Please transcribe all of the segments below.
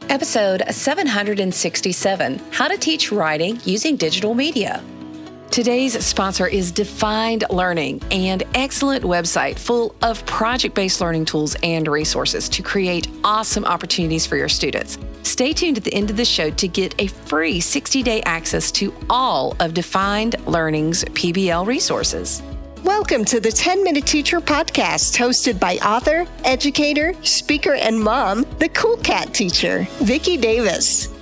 Episode 767, How to Teach Writing Using Digital Media. Today's sponsor is Defined Learning, an excellent website full of project-based learning tools and resources to create awesome opportunities for your students. Stay tuned at the end of the show to get a free 60-day access to all of Defined Learning's PBL resources. Welcome to the 10-Minute Teacher Podcast, hosted by author, educator, speaker, and mom, the Cool Cat teacher, Vicki Davis.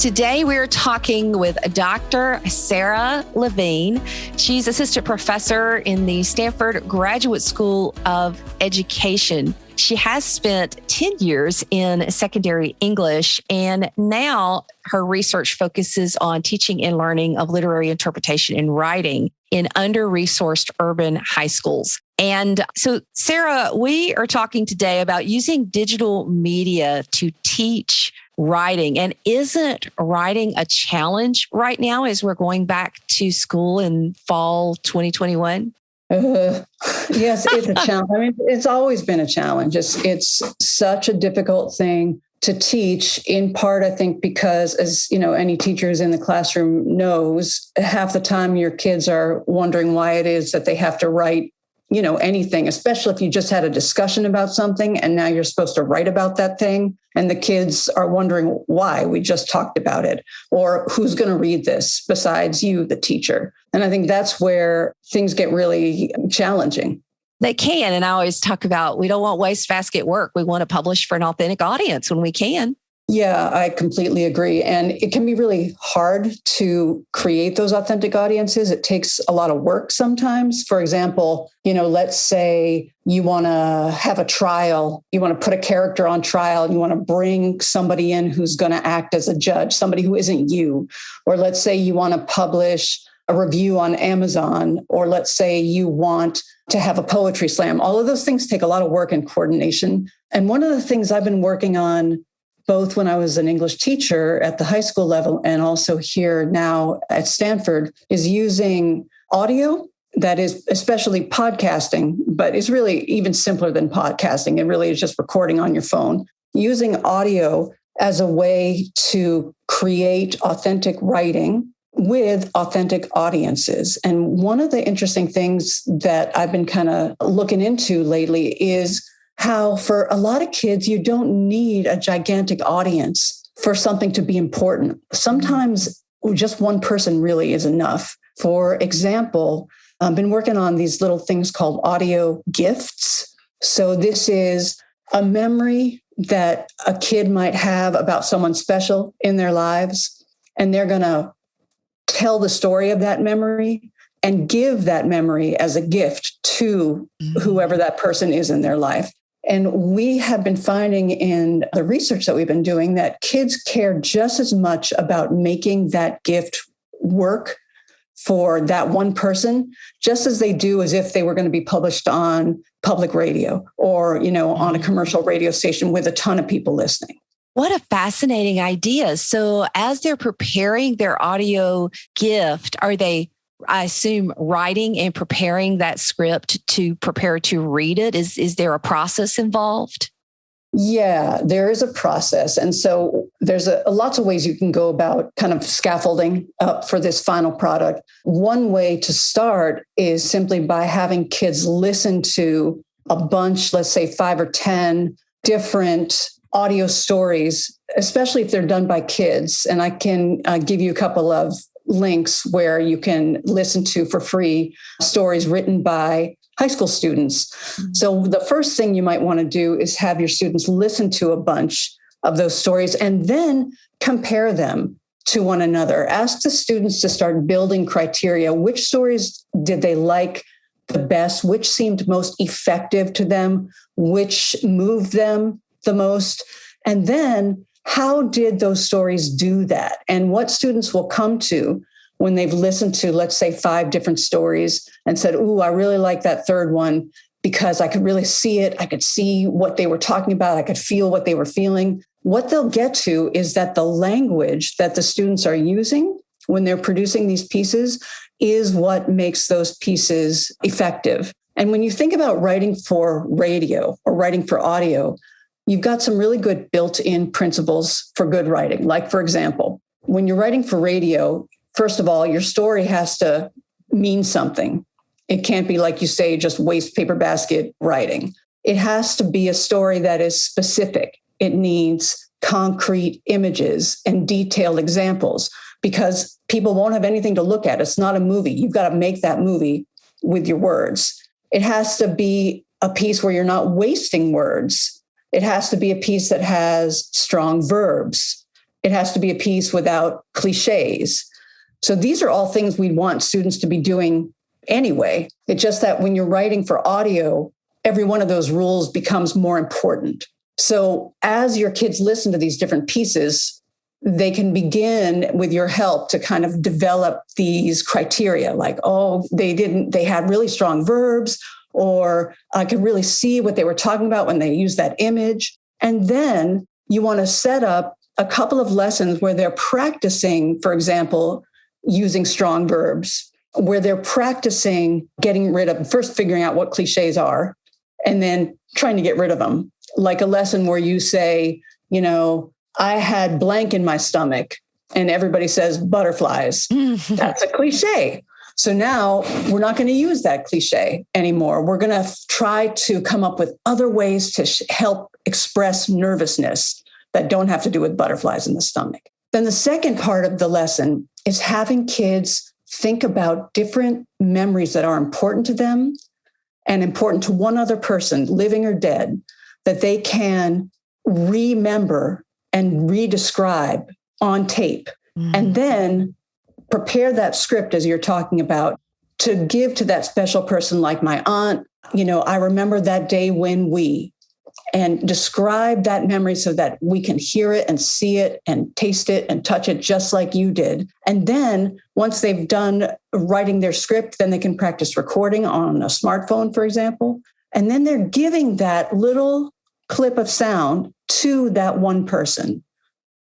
Today, we're talking with Dr. Sarah Levine. She's assistant professor in the Stanford Graduate School of Education. She has spent 10 years in secondary English, and now her research focuses on teaching and learning of literary interpretation and writing in under-resourced urban high schools. And so, Sarah, we are talking today about using digital media to teach writing. And isn't writing a challenge right now as we're going back to school in fall 2021? Yes, it's a challenge. I mean, it's always been a challenge. It's such a difficult thing to teach, in part, I think, because, as you know, any teacher who's in the classroom knows, half the time your kids are wondering why it is that they have to write, anything, especially if you just had a discussion about something and now you're supposed to write about that thing. And the kids are wondering why we just talked about it, or who's going to read this besides you, the teacher. And I think that's where things get really challenging. They can. And I always talk about, we don't want wastebasket work. We want to publish for an authentic audience when we can. Yeah, I completely agree. And it can be really hard to create those authentic audiences. It takes a lot of work sometimes. For example, let's say you want to have a trial, you want to put a character on trial, you want to bring somebody in who's going to act as a judge, somebody who isn't you. Or let's say you want to publish a review on Amazon, or let's say you want to have a poetry slam. All of those things take a lot of work and coordination. And one of the things I've been working on, both when I was an English teacher at the high school level and also here now at Stanford, is using audio. That is especially podcasting, but it's really even simpler than podcasting. It really is just recording on your phone, using audio as a way to create authentic writing with authentic audiences. And one of the interesting things that I've been kind of looking into lately is how for a lot of kids, you don't need a gigantic audience for something to be important. Sometimes just one person really is enough. For example, I've been working on these little things called audio gifts. So this is a memory that a kid might have about someone special in their lives, and they're going to tell the story of that memory and give that memory as a gift to whoever that person is in their life. And we have been finding in the research that we've been doing that kids care just as much about making that gift work for that one person, just as they do as if they were going to be published on public radio or, on a commercial radio station with a ton of people listening. What a fascinating idea. So as they're preparing their audio gift, are they, I assume, writing and preparing that script to prepare to read it? Is there a process involved? Yeah, there is a process. And so there's lots of ways you can go about kind of scaffolding up for this final product. One way to start is simply by having kids listen to a bunch, let's say 5 or 10 different audio stories, especially if they're done by kids. And I can give you a couple of links where you can listen to for free stories written by high school students. Mm-hmm. So the first thing you might want to do is have your students listen to a bunch of those stories and then compare them to one another. Ask the students to start building criteria. Which stories did they like the best? Which seemed most effective to them? Which moved them the most? And then how did those stories do that? And what students will come to when they've listened to, let's say, 5 different stories and said, ooh, I really like that third one because I could really see it. I could see what they were talking about. I could feel what they were feeling. What they'll get to is that the language that the students are using when they're producing these pieces is what makes those pieces effective. And when you think about writing for radio or writing for audio, you've got some really good built-in principles for good writing. Like, for example, when you're writing for radio, first of all, your story has to mean something. It can't be, like you say, just waste paper basket writing. It has to be a story that is specific. It needs concrete images and detailed examples because people won't have anything to look at. It's not a movie. You've got to make that movie with your words. It has to be a piece where you're not wasting words. It has to be a piece that has strong verbs. It has to be a piece without cliches. So these are all things we want students to be doing anyway. It's just that when you're writing for audio, every one of those rules becomes more important. So as your kids listen to these different pieces, they can begin with your help to kind of develop these criteria like, oh, they had really strong verbs, or I could really see what they were talking about when they used that image. And then you want to set up a couple of lessons where they're practicing, for example, using strong verbs, where they're practicing getting rid of, first figuring out what cliches are, and then trying to get rid of them. Like a lesson where you say, I had blank in my stomach, and everybody says butterflies. That's a cliche. So now we're not going to use that cliche anymore. We're going to try to come up with other ways to help express nervousness that don't have to do with butterflies in the stomach. Then the second part of the lesson is having kids think about different memories that are important to them and important to one other person, living or dead, that they can remember and redescribe on tape. And then prepare that script, as you're talking about, to give to that special person like my aunt. I remember that day when and describe that memory so that we can hear it and see it and taste it and touch it just like you did. And then once they've done writing their script, then they can practice recording on a smartphone, for example. And then they're giving that little clip of sound to that one person.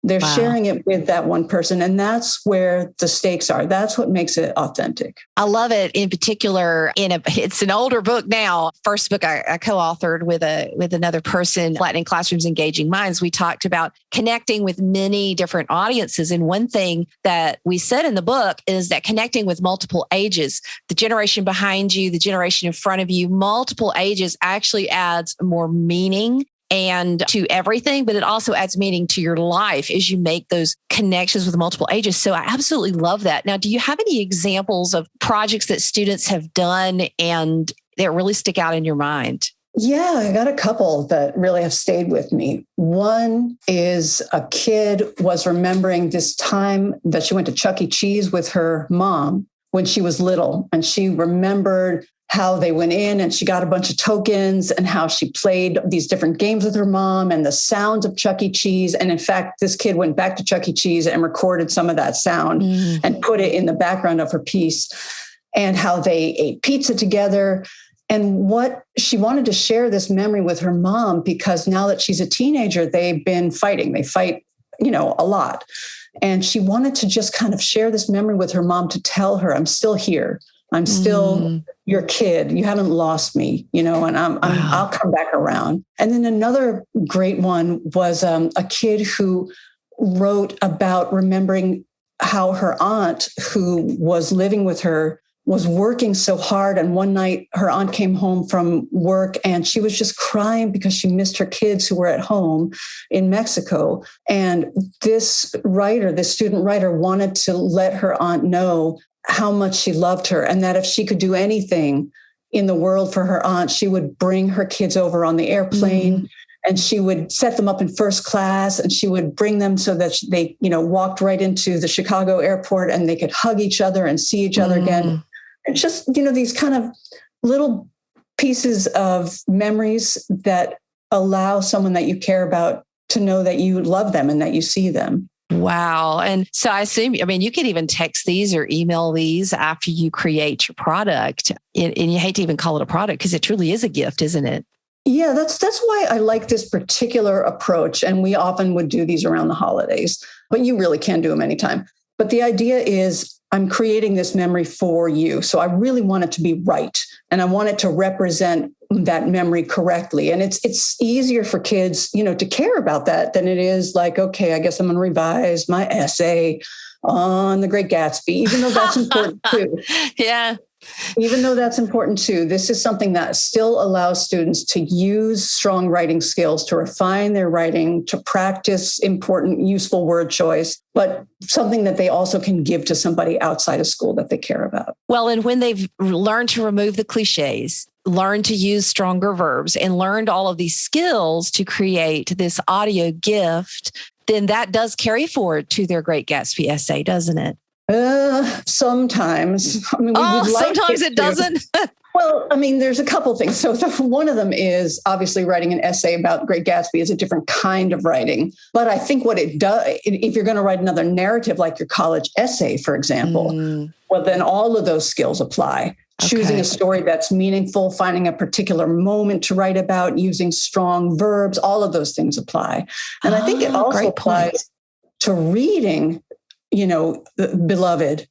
They're sharing it with that one person. And that's where the stakes are. That's what makes it authentic. I love it. In particular, it's an older book now. First book I co-authored with another person, Flattening Classrooms, Engaging Minds. We talked about connecting with many different audiences. And one thing that we said in the book is that connecting with multiple ages, the generation behind you, the generation in front of you, multiple ages actually adds more meaning and to everything, but it also adds meaning to your life as you make those connections with multiple ages. So I absolutely love that. Now, do you have any examples of projects that students have done and that really stick out in your mind? Yeah, I got a couple that really have stayed with me. One is a kid was remembering this time that she went to Chuck E. Cheese with her mom when she was little, and she remembered how they went in and she got a bunch of tokens and how she played these different games with her mom and the sounds of Chuck E. Cheese. And in fact, this kid went back to Chuck E. Cheese and recorded some of that sound and put it in the background of her piece, and how they ate pizza together. And what she wanted to share this memory with her mom, because now that she's a teenager, they've been fighting. They fight, a lot. And she wanted to just kind of share this memory with her mom to tell her, I'm still here. I'm still your kid. You haven't lost me, and I'll come back around. And then another great one was a kid who wrote about remembering how her aunt, who was living with her, was working so hard. And one night her aunt came home from work and she was just crying because she missed her kids who were at home in Mexico. And this student writer, wanted to let her aunt know how much she loved her, and that if she could do anything in the world for her aunt, she would bring her kids over on the airplane and she would set them up in first class, and she would bring them so that they, walked right into the Chicago airport and they could hug each other and see each other again. And just, these kind of little pieces of memories that allow someone that you care about to know that you love them and that you see them. Wow. And so I assume, you could even text these or email these after you create your product. And you hate to even call it a product because it truly is a gift, isn't it? Yeah, that's why I like this particular approach. And we often would do these around the holidays, but you really can do them anytime. But the idea is I'm creating this memory for you. So I really want it to be right. And I want it to represent that memory correctly. And it's easier for kids, to care about that than it is like, okay, I guess I'm going to revise my essay on The Great Gatsby, even though that's important too. Yeah. Even though that's important too, this is something that still allows students to use strong writing skills, to refine their writing, to practice important, useful word choice, but something that they also can give to somebody outside of school that they care about. Well, and when they've learned to remove the cliches, learned to use stronger verbs, and learned all of these skills to create this audio gift, then that does carry forward to their Great Gatsby essay, doesn't it? Sometimes. I mean, sometimes it doesn't. Well, I mean, there's a couple things. So one of them is obviously writing an essay about Great Gatsby is a different kind of writing. But I think what it does, if you're going to write another narrative like your college essay, for example, well, then all of those skills apply. Choosing a story that's meaningful, finding a particular moment to write about, using strong verbs, all of those things apply. And I think it also applies to reading, Beloved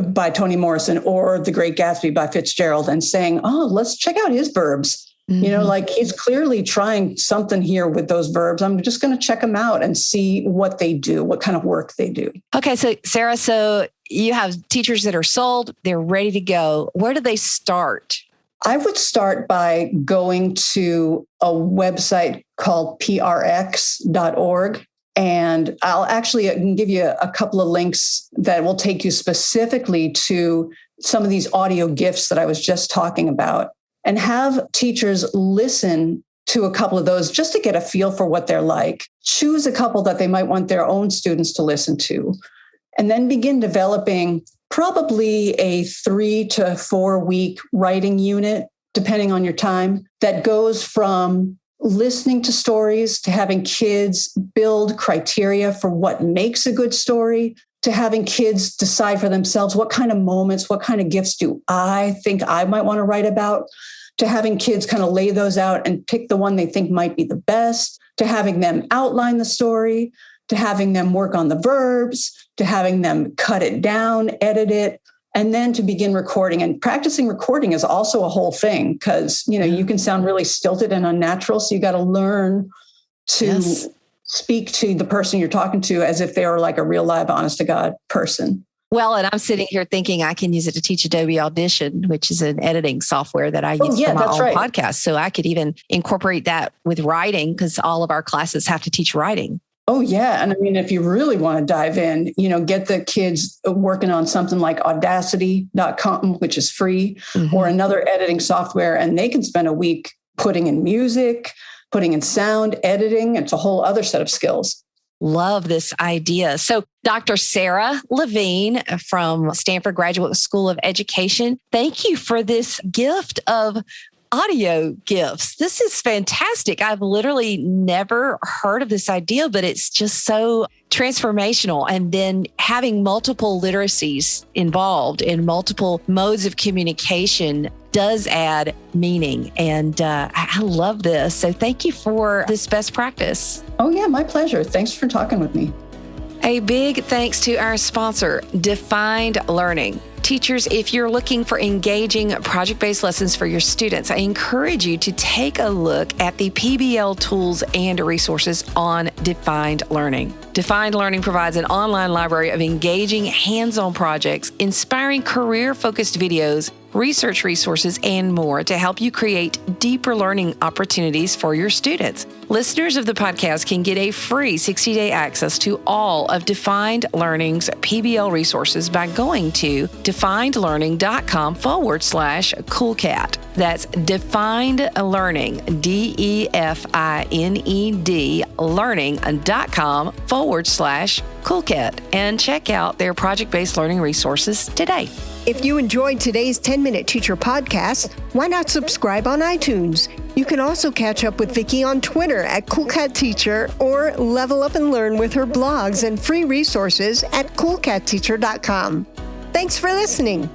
by Toni Morrison or The Great Gatsby by Fitzgerald and saying, oh, let's check out his verbs. Like he's clearly trying something here with those verbs. I'm just going to check them out and see what they do, what kind of work they do. Okay. So Sarah, you have teachers that are sold, they're ready to go. Where do they start? I would start by going to a website called prx.org. And I can give you a couple of links that will take you specifically to some of these audio gifts that I was just talking about, and have teachers listen to a couple of those just to get a feel for what they're like. Choose a couple that they might want their own students to listen to, and then begin developing probably a 3 to 4 week writing unit, depending on your time, that goes from listening to stories, to having kids build criteria for what makes a good story, to having kids decide for themselves what kind of moments, what kind of gifts do I think I might want to write about, to having kids kind of lay those out and pick the one they think might be the best, to having them outline the story, to having them work on the verbs, to having them cut it down, edit it, and then to begin recording. And practicing recording is also a whole thing because, you can sound really stilted and unnatural. So you got to learn to speak to the person you're talking to as if they are like a real live, honest to God person. Well, and I'm sitting here thinking I can use it to teach Adobe Audition, which is an editing software that I use for my own podcast. So I could even incorporate that with writing because all of our classes have to teach writing. Oh, yeah. And I mean, if you really want to dive in, get the kids working on something like audacity.com, which is free, or another editing software, and they can spend a week putting in music, putting in sound, editing. It's a whole other set of skills. Love this idea. So Dr. Sarah Levine from Stanford Graduate School of Education, thank you for this gift of audio gifts. This is fantastic. I've literally never heard of this idea, but it's just so transformational. And then having multiple literacies involved in multiple modes of communication does add meaning. And I love this. So thank you for this best practice. Oh, yeah, my pleasure. Thanks for talking with me. A big thanks to our sponsor, Defined Learning. Teachers, if you're looking for engaging project-based lessons for your students, I encourage you to take a look at the PBL tools and resources on Defined Learning. Defined Learning provides an online library of engaging hands-on projects, inspiring career-focused videos, research resources, and more to help you create deeper learning opportunities for your students. Listeners of the podcast can get a free 60-day access to all of Defined Learning's PBL resources by going to definedlearning.com/coolcat. That's Defined Learning, DEFINED learning.com/coolcat, and check out their project-based learning resources today. If you enjoyed today's 10-Minute Teacher podcast, why not subscribe on iTunes? You can also catch up with Vicki on Twitter at CoolCatTeacher or level up and learn with her blogs and free resources at coolcatteacher.com. Thanks for listening.